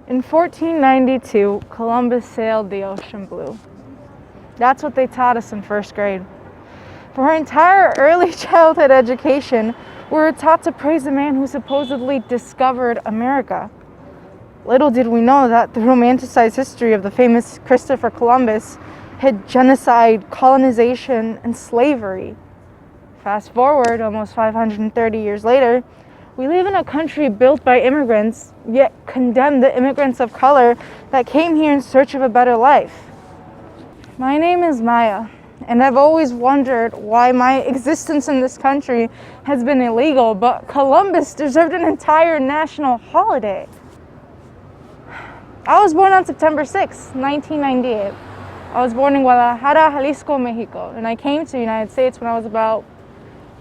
In 1492, Columbus sailed the ocean blue. That's what they taught us in first grade. For our entire early childhood education, we were taught to praise the man who supposedly discovered America. Little did we know that the romanticized history of the famous Christopher Columbus had genocide, colonization, and slavery. Fast forward almost 530 years later, we live in a country built by immigrants, yet condemn the immigrants of color that came here in search of a better life. My name is Maya, and I've always wondered why my existence in this country has been illegal, but Columbus deserved an entire national holiday. I was born on September 6, 1998. I was born in Guadalajara, Jalisco, Mexico, and I came to the United States when I was about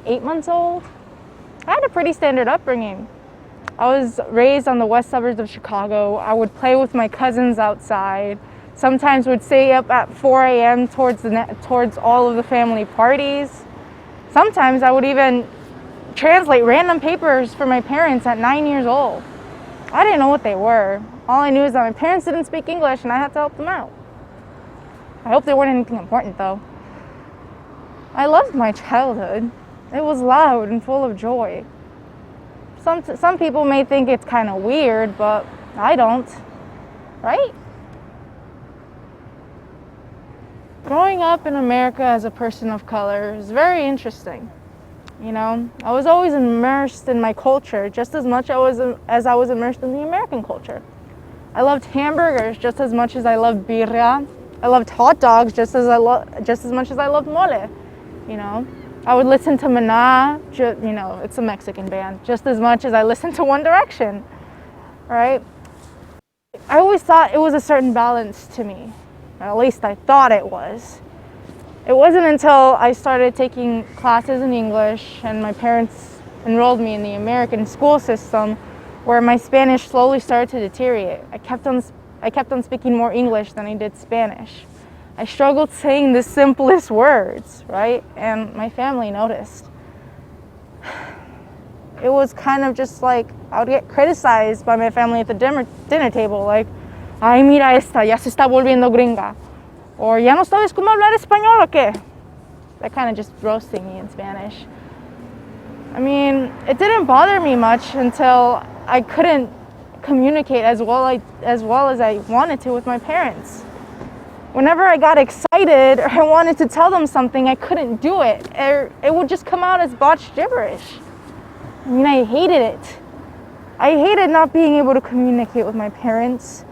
8 months old. I had a pretty standard upbringing. I was raised on the west suburbs of Chicago. I would play with my cousins outside. Sometimes would stay up at 4 a.m. towards all of the family parties. Sometimes I would even translate random papers for my parents at 9 years old. I didn't know what they were. All I knew is that my parents didn't speak English and I had to help them out. I hope they weren't anything important though. I loved my childhood. It was loud and full of joy. Some people may think it's kind of weird, but I don't, right? Growing up in America as a person of color is very interesting. You know, I was always immersed in my culture just as much as I was immersed in the American culture. I loved hamburgers just as much as I loved birria. I loved hot dogs just as much as I loved mole. You know, I would listen to Maná, you know, it's a Mexican band, just as much as I listened to One Direction, right? I always thought it was a certain balance to me, or at least I thought it was. It wasn't until I started taking classes in English and my parents enrolled me in the American school system where my Spanish slowly started to deteriorate. I kept on speaking more English than I did Spanish. I struggled saying the simplest words, right? And my family noticed. It was kind of just like I would get criticized by my family at the dinner table, like, ay, mira esta, ya se está volviendo gringa. Or, ya no sabes cómo hablar español o qué? That kind of just roasting me in Spanish. I mean, it didn't bother me much until I couldn't communicate as well as I wanted to with my parents. Whenever I got excited or I wanted to tell them something, I couldn't do it. It would just come out as botched gibberish. I mean, I hated it. I hated not being able to communicate with my parents.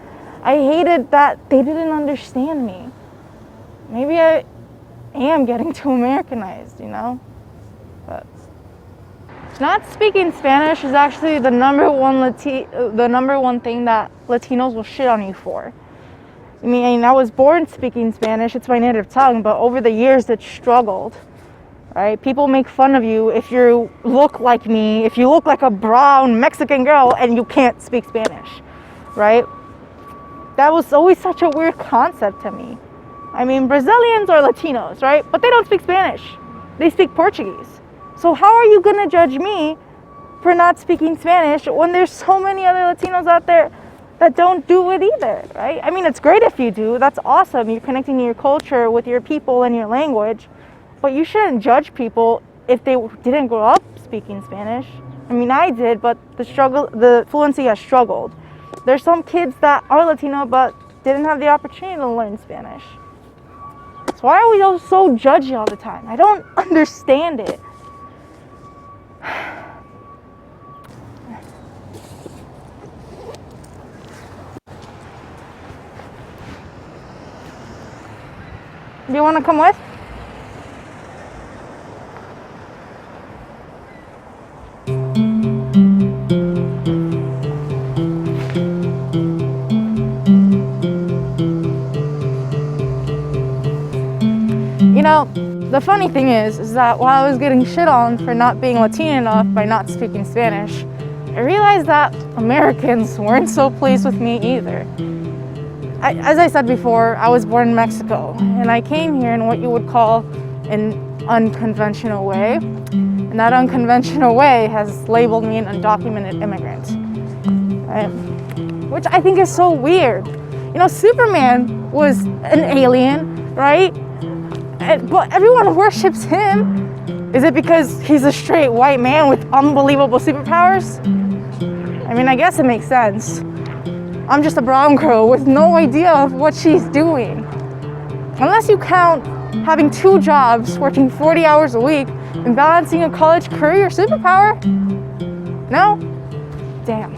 I hated that they didn't understand me. Maybe I am getting too Americanized, you know? But not speaking Spanish is actually the number one thing that Latinos will shit on you for. I mean, I was born speaking Spanish, it's my native tongue, but over the years it struggled, right? People make fun of you if you look like me, if you look like a brown Mexican girl and you can't speak Spanish, right? That was always such a weird concept to me. I mean, Brazilians are Latinos, right? But they don't speak Spanish. They speak Portuguese. So how are you gonna judge me for not speaking Spanish when there's so many other Latinos out there that don't do it either, right? I mean, it's great if you do. That's awesome. You're connecting your culture with your people and your language. But you shouldn't judge people if they didn't grow up speaking Spanish. I mean, I did, but the fluency has struggled. There's some kids that are Latino but didn't have the opportunity to learn Spanish. So why are we all so judgy all the time? I don't understand it. Do you want to come with? You know, the funny thing is that while I was getting shit on for not being Latina enough by not speaking Spanish, I realized that Americans weren't so pleased with me either. As I said before, I was born in Mexico, and I came here in what you would call an unconventional way. And that unconventional way has labeled me an undocumented immigrant. Right? which I think is so weird. You know, Superman was an alien, right? But everyone worships him. Is it because he's a straight white man with unbelievable superpowers? I mean, I guess it makes sense. I'm just a brown girl with no idea of what she's doing. Unless you count having 2 jobs, working 40 hours a week, and balancing a college career superpower? No? Damn.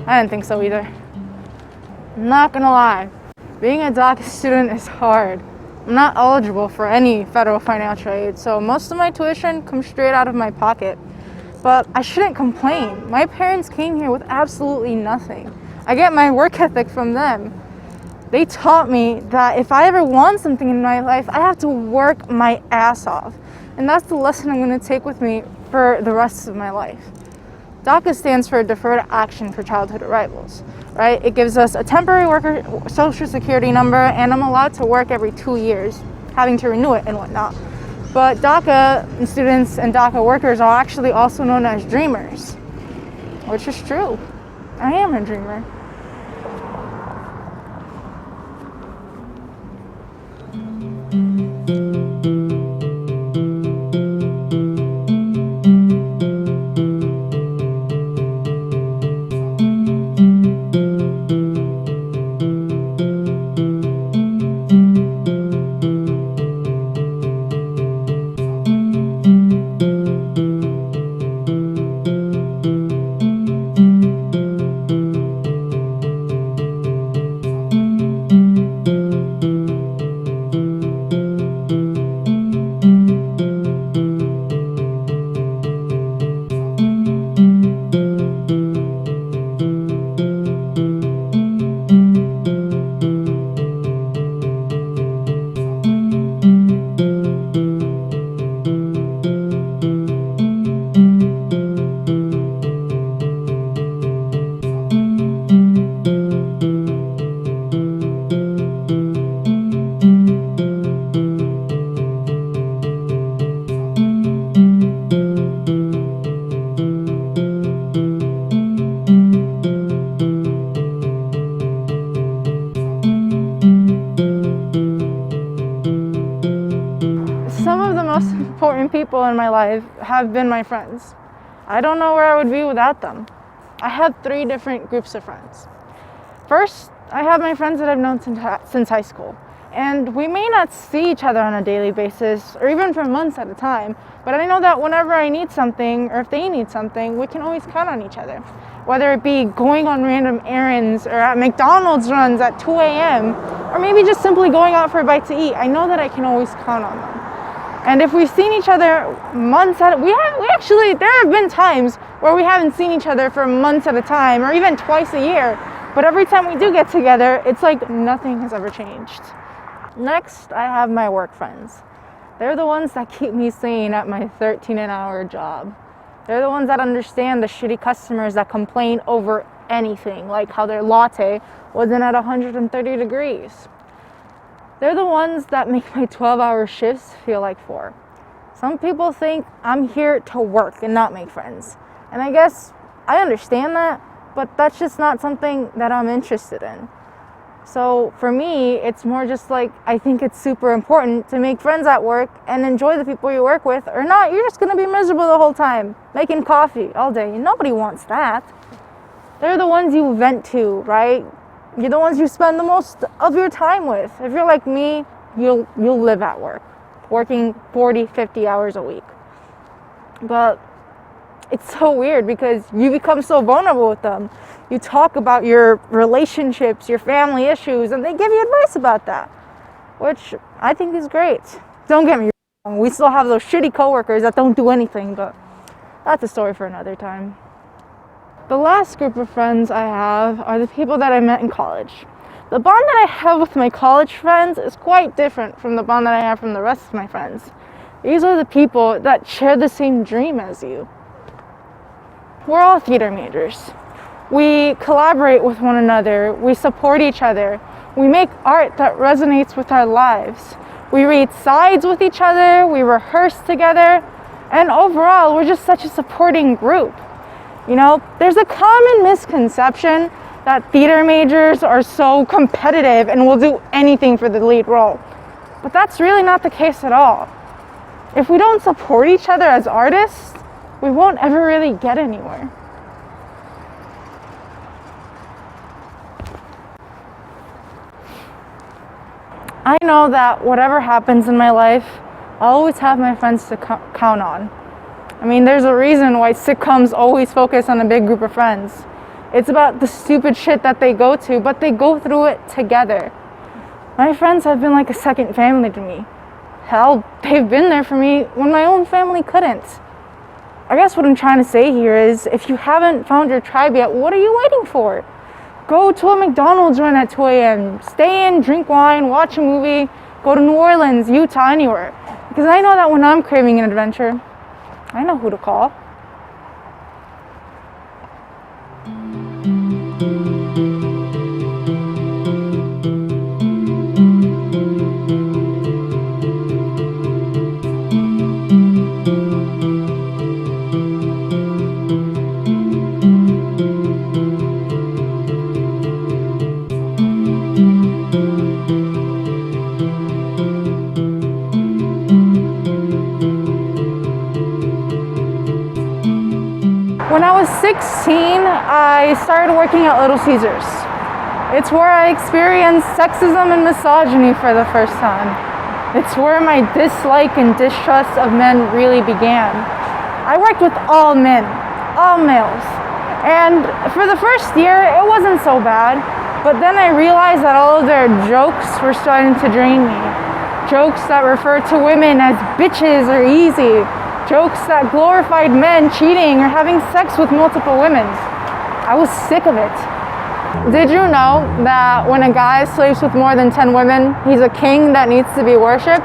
I didn't think so either. I'm not gonna lie. Being a DACA student is hard. I'm not eligible for any federal financial aid, so most of my tuition comes straight out of my pocket. But I shouldn't complain. My parents came here with absolutely nothing. I get my work ethic from them. They taught me that if I ever want something in my life, I have to work my ass off. And that's the lesson I'm going to take with me for the rest of my life. DACA stands for Deferred Action for Childhood Arrivals, right? It gives us a temporary worker social security number, and I'm allowed to work every 2 years, having to renew it and whatnot. But DACA students and DACA workers are actually also known as dreamers, which is true. I am a dreamer. Important people in my life have been my friends. I don't know where I would be without them. I have 3 different groups of friends. First, I have my friends that I've known since high school. And we may not see each other on a daily basis or even for months at a time, but I know that whenever I need something or if they need something, we can always count on each other. Whether it be going on random errands or at McDonald's runs at 2 a.m. or maybe just simply going out for a bite to eat, I know that I can always count on them. And if we've seen each other months at there have been times where we haven't seen each other for months at a time or even twice a year. But every time we do get together, it's like nothing has ever changed. Next, I have my work friends. They're the ones that keep me sane at my 13-an-hour job. They're the ones that understand the shitty customers that complain over anything, like how their latte wasn't at 130 degrees. They're the ones that make my 12-hour shifts feel like 4. Some people think I'm here to work and not make friends. And I guess I understand that, but that's just not something that I'm interested in. So for me, it's more just like, I think it's super important to make friends at work and enjoy the people you work with, or not, you're just gonna be miserable the whole time, making coffee all day. Nobody wants that. They're the ones you vent to, right? You're the ones you spend the most of your time with. If you're like me, you'll live at work, working 40, 50 hours a week. But it's so weird because you become so vulnerable with them. You talk about your relationships, your family issues, and they give you advice about that, which I think is great. Don't get me wrong, we still have those shitty coworkers that don't do anything, but that's a story for another time. The last group of friends I have are the people that I met in college. The bond that I have with my college friends is quite different from the bond that I have from the rest of my friends. These are the people that share the same dream as you. We're all theater majors. We collaborate with one another. We support each other. We make art that resonates with our lives. We read sides with each other. We rehearse together. And overall, we're just such a supporting group. You know, there's a common misconception that theater majors are so competitive and will do anything for the lead role. But that's really not the case at all. If we don't support each other as artists, we won't ever really get anywhere. I know that whatever happens in my life, I'll always have my friends to count on. I mean, there's a reason why sitcoms always focus on a big group of friends. It's about the stupid shit that they go to, but they go through it together. My friends have been like a second family to me. Hell, they've been there for me when my own family couldn't. I guess what I'm trying to say here is, if you haven't found your tribe yet, what are you waiting for? Go to a McDonald's run at 2 a.m., stay in, drink wine, watch a movie, go to New Orleans, Utah, anywhere. Because I know that when I'm craving an adventure, I know who to call. When I was 16, I started working at Little Caesars. It's where I experienced sexism and misogyny for the first time. It's where my dislike and distrust of men really began. I worked with all men, all males. And for the first year, it wasn't so bad. But then I realized that all of their jokes were starting to drain me. Jokes that refer to women as bitches or easy. Jokes that glorified men cheating or having sex with multiple women. I was sick of it. Did you know that when a guy sleeps with more than 10 women, he's a king that needs to be worshipped?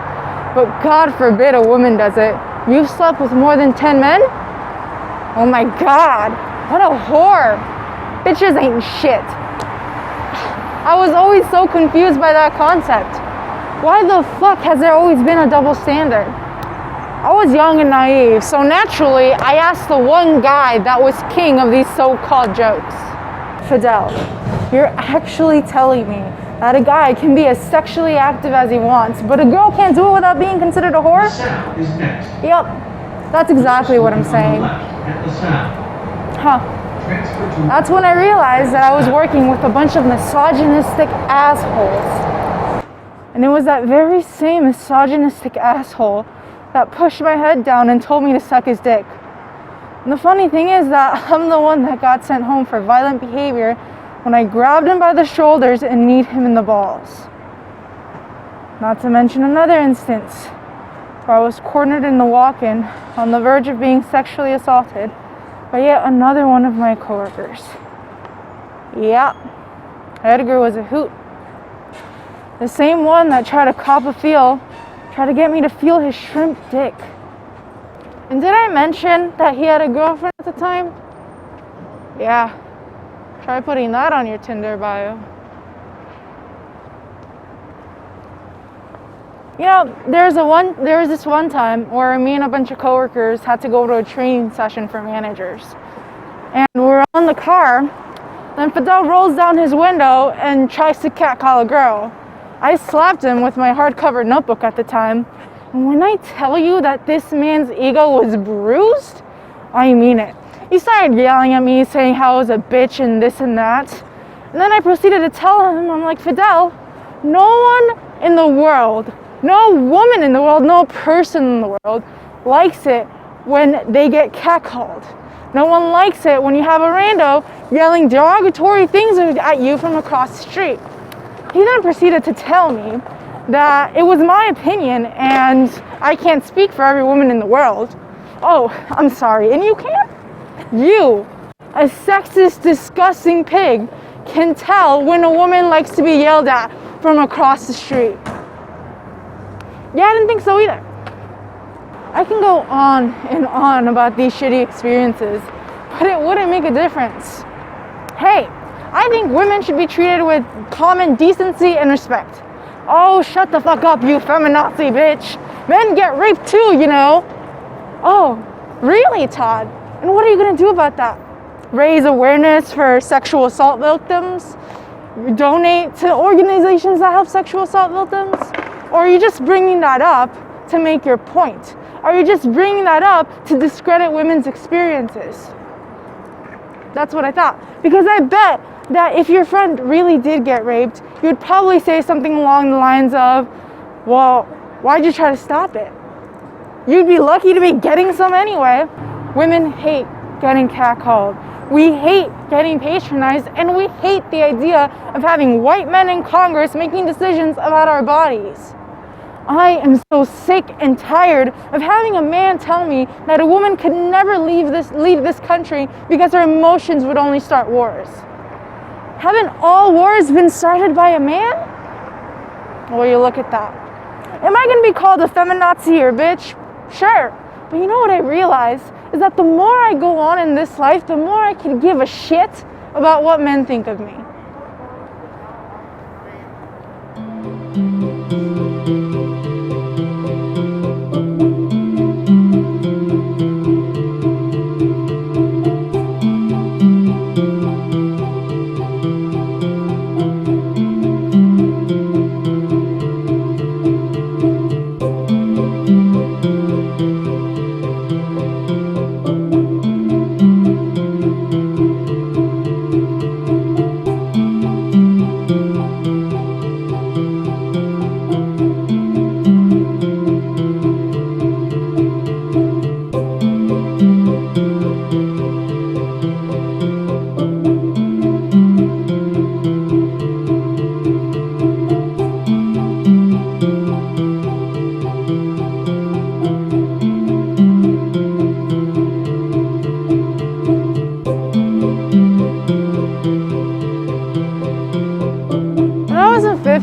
But God forbid a woman does it. You've slept with more than 10 men? Oh my God, what a whore. Bitches ain't shit. I was always so confused by that concept. Why the fuck has there always been a double standard? I was young and naive, so naturally I asked the one guy that was king of these so-called jokes. Fidel, you're actually telling me that a guy can be as sexually active as he wants, but a girl can't do it without being considered a whore? Yep, that's exactly what I'm saying. Huh. That's when I realized that I was working with a bunch of misogynistic assholes. And it was that very same misogynistic asshole that pushed my head down and told me to suck his dick. And the funny thing is that I'm the one that got sent home for violent behavior when I grabbed him by the shoulders and kneed him in the balls. Not to mention another instance where I was cornered in the walk-in on the verge of being sexually assaulted by yet another one of my coworkers. Yeah, Edgar was a hoot. The same one that tried to cop a feel, tried to get me to feel his shrimp dick. And did I mention that he had a girlfriend at the time? Yeah, try putting that on your Tinder bio. You know, there was this one time where me and a bunch of coworkers had to go to a training session for managers. And we're on the car, and Fidel rolls down his window and tries to catcall a girl. I slapped him with my hardcover notebook at the time. And when I tell you that this man's ego was bruised, I mean it. He started yelling at me, saying how I was a bitch and this and that. And then I proceeded to tell him, I'm like, Fidel, no one in the world, no woman in the world, no person in the world likes it when they get catcalled. No one likes it when you have a rando yelling derogatory things at you from across the street. He then proceeded to tell me that it was my opinion and I can't speak for every woman in the world. Oh, I'm sorry, and you can't? You, a sexist, disgusting pig, can tell when a woman likes to be yelled at from across the street. Yeah, I didn't think so either. I can go on and on about these shitty experiences, but it wouldn't make a difference. Hey, I think women should be treated with common decency and respect. Oh, shut the fuck up, you feminazi bitch. Men get raped too, you know. Oh, really, Todd? And what are you gonna do about that? raise awareness for sexual assault victims, donate to organizations that help sexual assault victims? Or are you just bringing that up to make your point? Are you just bringing that up to discredit women's experiences? That's what I thought. Because I bet that if your friend really did get raped, you'd probably say something along the lines of, well, why'd you try to stop it? You'd be lucky to be getting some anyway. Women hate getting catcalled. We hate getting patronized, and we hate the idea of having white men in Congress making decisions about our bodies. I am so sick and tired of having a man tell me that a woman could never leave this country because her emotions would only start wars. Haven't all wars been started by a man? Well, you look at that. Am I going to be called a feminazi here, bitch? Sure. But you know what I realize is that the more I go on in this life, the more I can give a shit about what men think of me.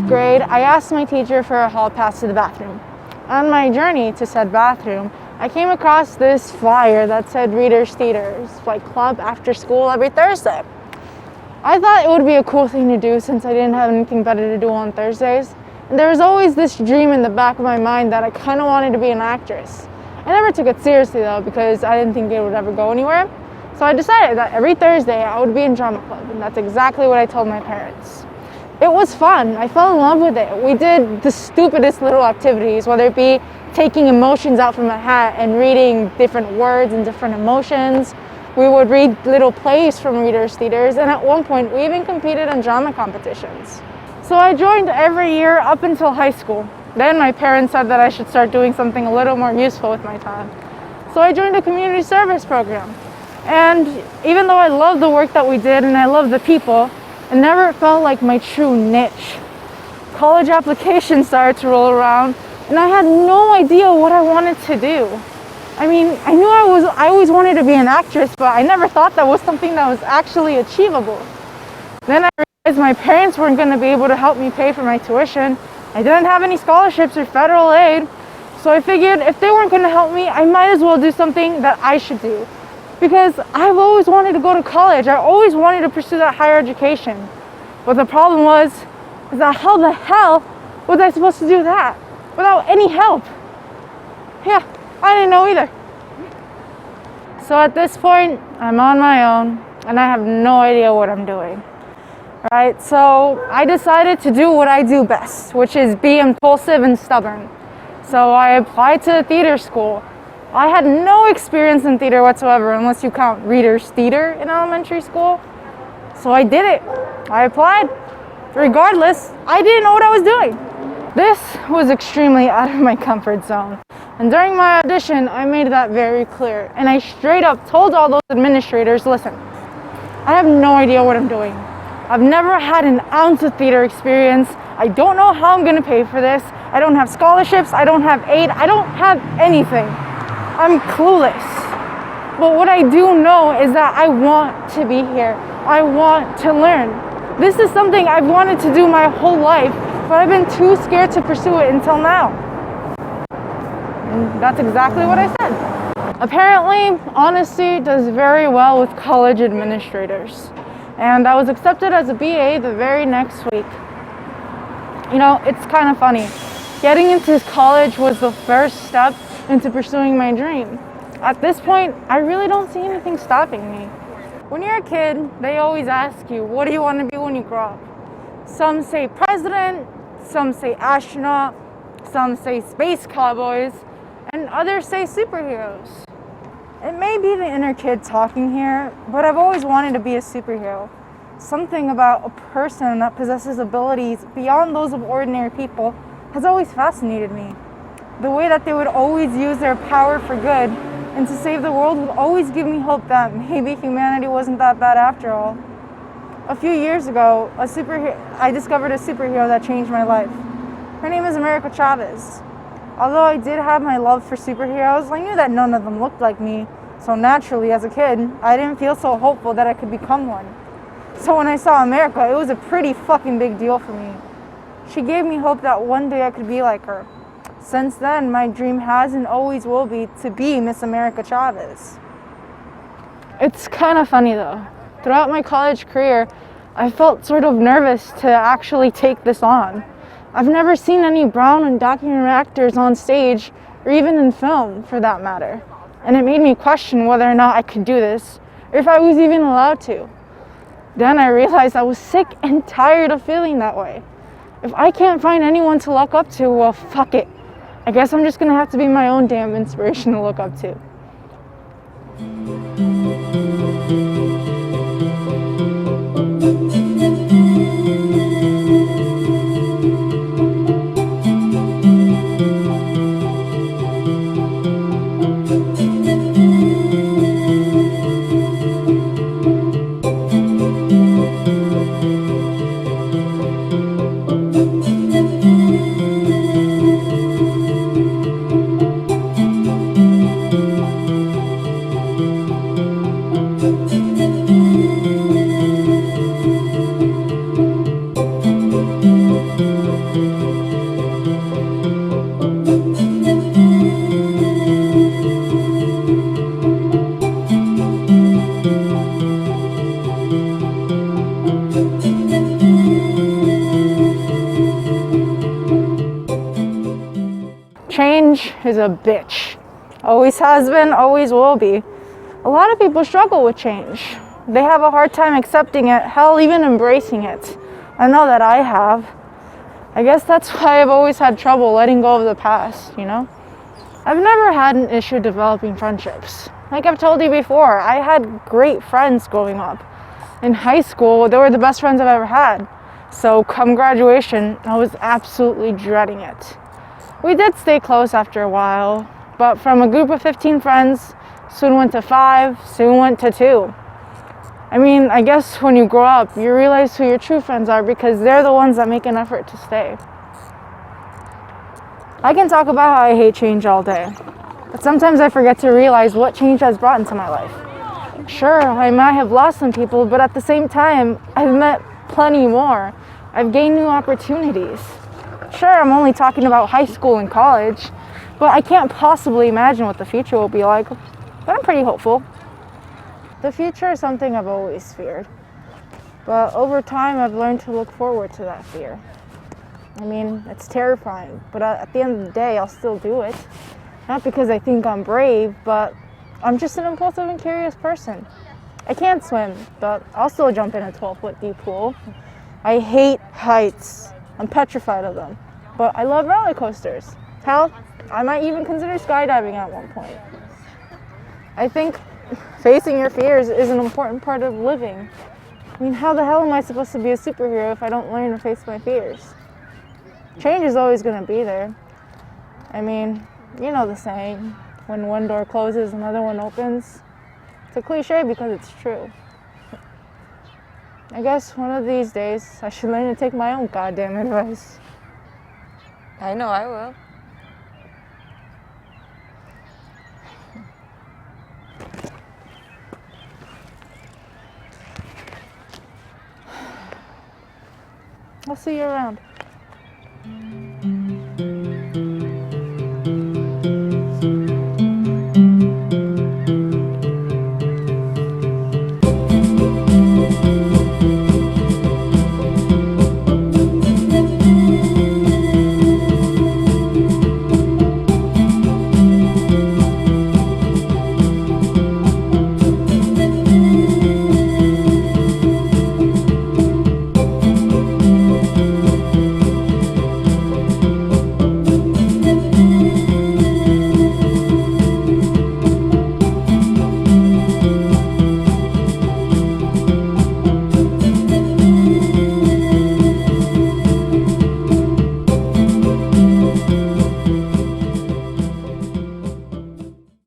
Grade, I asked my teacher for a hall pass to the bathroom. On my journey to said bathroom, I came across this flyer that said Readers Theaters, like club after school every Thursday. I thought it would be a cool thing to do since I didn't have anything better to do on Thursdays. And there was always this dream in the back of my mind that I kind of wanted to be an actress. I never took it seriously though because I didn't think it would ever go anywhere. So I decided that every Thursday I would be in drama club, and that's exactly what I told my parents. It was fun. I fell in love with it. We did the stupidest little activities, whether it be taking emotions out from a hat and reading different words and different emotions. We would read little plays from Readers Theaters, and at one point we even competed in drama competitions. So I joined every year up until high school. Then my parents said that I should start doing something a little more useful with my time. So I joined a community service program. And even though I loved the work that we did and I loved the people, it never felt like my true niche. College applications started to roll around, and I had no idea what I wanted to do. I mean, I knew I always wanted to be an actress, but I never thought that was something that was actually achievable. Then I realized my parents weren't going to be able to help me pay for my tuition. I didn't have any scholarships or federal aid, so I figured if they weren't going to help me, I might as well do something that I should do. Because I've always wanted to go to college. I always wanted to pursue that higher education. But the problem was that how the hell was I supposed to do that without any help? Yeah, I didn't know either. So at this point, I'm on my own and I have no idea what I'm doing. Right? So I decided to do what I do best, which is be impulsive and stubborn. So I applied to a theater school. I had no experience in theater whatsoever, unless you count Readers Theater in elementary school. So I did it. I applied. Regardless, I didn't know what I was doing. This was extremely out of my comfort zone. And during my audition, I made that very clear. And I straight up told all those administrators, listen, I have no idea what I'm doing. I've never had an ounce of theater experience. I don't know how I'm gonna pay for this. I don't have scholarships. I don't have aid. I don't have anything. I'm clueless. But what I do know is that I want to be here. I want to learn. This is something I've wanted to do my whole life, but I've been too scared to pursue it until now. And that's exactly what I said. Apparently, honesty does very well with college administrators. And I was accepted as a BA the very next week. You know, it's kind of funny. Getting into college was the first step into pursuing my dream. At this point, I really don't see anything stopping me. When you're a kid, they always ask you, what do you want to be when you grow up? Some say president, some say astronaut, some say space cowboys, and others say superheroes. It may be the inner kid talking here, but I've always wanted to be a superhero. Something about a person that possesses abilities beyond those of ordinary people has always fascinated me. The way that they would always use their power for good and to save the world would always give me hope that maybe humanity wasn't that bad after all. A few years ago, I discovered a superhero that changed my life. Her name is America Chavez. Although I did have my love for superheroes, I knew that none of them looked like me. So naturally, as a kid, I didn't feel so hopeful that I could become one. So when I saw America, it was a pretty fucking big deal for me. She gave me hope that one day I could be like her. Since then, my dream has and always will be to be Miss America Chavez. It's kind of funny though. Throughout my college career, I felt sort of nervous to actually take this on. I've never seen any brown and documentary actors on stage, or even in film for that matter. And it made me question whether or not I could do this, or if I was even allowed to. Then I realized I was sick and tired of feeling that way. If I can't find anyone to look up to, well, fuck it. I guess I'm just gonna have to be my own damn inspiration to look up to. Change is a bitch. Always has been, always will be. A lot of people struggle with change. They have a hard time accepting it, hell, even embracing it. I know that I have. I guess that's why I've always had trouble letting go of the past, you know? I've never had an issue developing friendships. Like I've told you before, I had great friends growing up. In high school, they were the best friends I've ever had. So come graduation, I was absolutely dreading it. We did stay close after a while, but from a group of 15 friends, soon went to 5, soon went to 2. I mean, I guess when you grow up, you realize who your true friends are because they're the ones that make an effort to stay. I can talk about how I hate change all day, but sometimes I forget to realize what change has brought into my life. Sure, I might have lost some people, but at the same time, I've met plenty more. I've gained new opportunities. Sure, I'm only talking about high school and college, but I can't possibly imagine what the future will be like, but I'm pretty hopeful. The future is something I've always feared, but over time I've learned to look forward to that fear. I mean, it's terrifying, but at the end of the day, I'll still do it. Not because I think I'm brave, but I'm just an impulsive and curious person. I can't swim, but I'll still jump in a 12-foot deep pool. I hate heights. I'm petrified of them, but I love roller coasters. Hell, I might even consider skydiving at one point. I think facing your fears is an important part of living. I mean, how the hell am I supposed to be a superhero if I don't learn to face my fears? Change is always going to be there. I mean, you know the saying, when one door closes, another one opens. It's a cliche because it's true. I guess one of these days, I should learn to take my own goddamn advice. I know I will. I'll see you around.